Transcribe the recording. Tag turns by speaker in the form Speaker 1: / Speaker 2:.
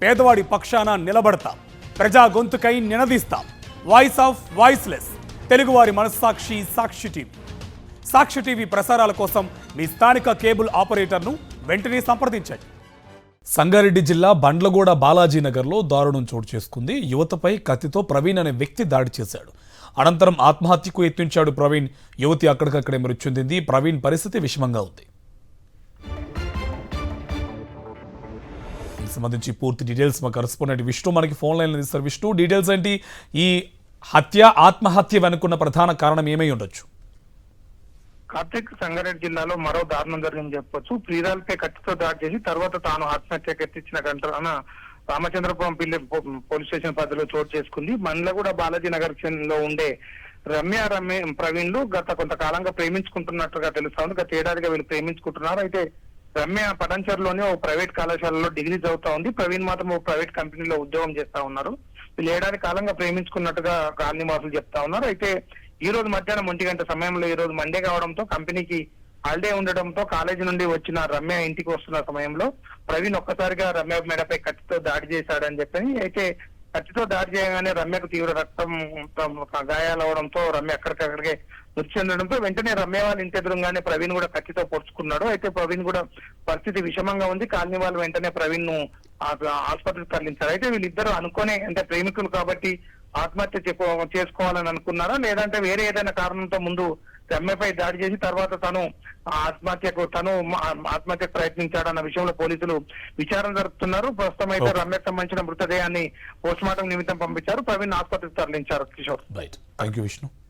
Speaker 1: పేదవాడి పక్షాన నిలబడతాం, ప్రజా గొంతుకై నినదిస్తాం. వాయిస్ ఆఫ్ వాయిస్లెస్, తెలుగువారి మనస్సాక్షి సాక్షి టీవీ. సాక్షి టీవీ ప్రసారాల కోసం మీ స్థానిక కేబుల్ ఆపరేటర్ను వెంటనే సంప్రదించండి. సంగారెడ్డి జిల్లా బండ్లగూడ బాలాజీనగర్లో దారుణం చోటు చేసుకుంది. యువతపై కత్తితో ప్రవీణ్ అనే వ్యక్తి దాడి చేశాడు. అనంతరం ఆత్మహత్యకు యత్నించాడు ప్రవీణ్. యువతి అక్కడికక్కడే మృతి చెందింది. ప్రవీణ్ పరిస్థితి విషమంగా ఉంది. సంబంధించి పూర్తి డీటెయిల్స్ మా కరెస్పాండెంట్ విష్ణు మనకి ఫోన్ లైన్ ఇస్తారు. విష్ణు, డీటెయిల్స్ ఏంటి? ఈ ఆత్మహత్య వెనుకున్న ప్రధాన కారణం ఏమై ఉండొచ్చు?
Speaker 2: కార్తీక్, సంగారెడ్డి జిల్లాలో మరో దారుణం జరిగిందని చెప్పొచ్చు. ప్రియురాలపై కత్తితో దాడి చేసి తర్వాత తాను ఆత్మహత్యకు యత్నించిన ఘటన రామచంద్రపురం పోలీస్ స్టేషన్ పరిధిలో చోటు చేసుకుంది. మండ్లగూడ బాలాజీ నగర్ లో ఉండే రమ్య ప్రవీణ్లు గత కొంతకాలంగా ప్రేమించుకుంటున్నట్టుగా తెలుస్తా ఉంది. గత ఏడాదిగా వీళ్ళు ప్రేమించుకుంటున్నారు. అయితే రమ్య పడంచర్లోని ఓ ప్రైవేట్ కళాశాలలో డిగ్రీ చదువుతా ఉంది. ప్రవీణ్ మాత్రం ఓ ప్రైవేట్ కంపెనీలో ఉద్యోగం చేస్తా ఉన్నారు. వీళ్ళు ఏడాది కాలంగా ప్రేమించుకున్నట్టుగా కాలనీ వాసులు చెప్తా ఉన్నారు. అయితే ఈ రోజు మధ్యాహ్నం 1 గంట సమయంలో, ఈ రోజు మండే కావడంతో కంపెనీకి హాలిడే ఉండడంతో కాలేజీ నుండి వచ్చిన రమ్య ఇంటికి వస్తున్న సమయంలో ప్రవీణ్ ఒక్కసారిగా రమ్య మెడపై కత్తితో దాడి చేశాడని చెప్పని, అయితే కత్తితో దాడి చేయగానే రమ్యకు తీవ్ర రక్తం గాయాలవడంతో రమ్య అక్కడికక్కడికే మృతి చెందడంతో వెంటనే రమ్య వాళ్ళ ఇంటి ఎదురుగానే ప్రవీణ్ కూడా కత్తితో పొడుచుకున్నాడు. అయితే ప్రవీణ్ కూడా పరిస్థితి విషమంగా ఉంది. కాలనీ వాళ్ళు వెంటనే ప్రవీణ్ ను ఆసుపత్రికి తరలించారు. అయితే వీళ్ళిద్దరూ అనుకునే, అంటే ప్రేమికులు కాబట్టి ఆత్మహత్య చేసుకోవాలని అనుకున్నారా, లేదంటే వేరే ఏదైనా కారణంతో ముందు రమ్యపై దాడి చేసి తర్వాత తను ఆత్మహత్యకు ప్రయత్నించాడన్న విషయంలో పోలీసులు విచారణ జరుపుతున్నారు. ప్రస్తుతం అయితే రమ్యకు సంబంధించిన మృతదేహాన్ని పోస్ట్ మార్టం నిమిత్తం పంపించారు. ప్రవీణ్ ఆసుపత్రికి తరలించారు. కిషోర్.
Speaker 1: Right, thank you Vishnu.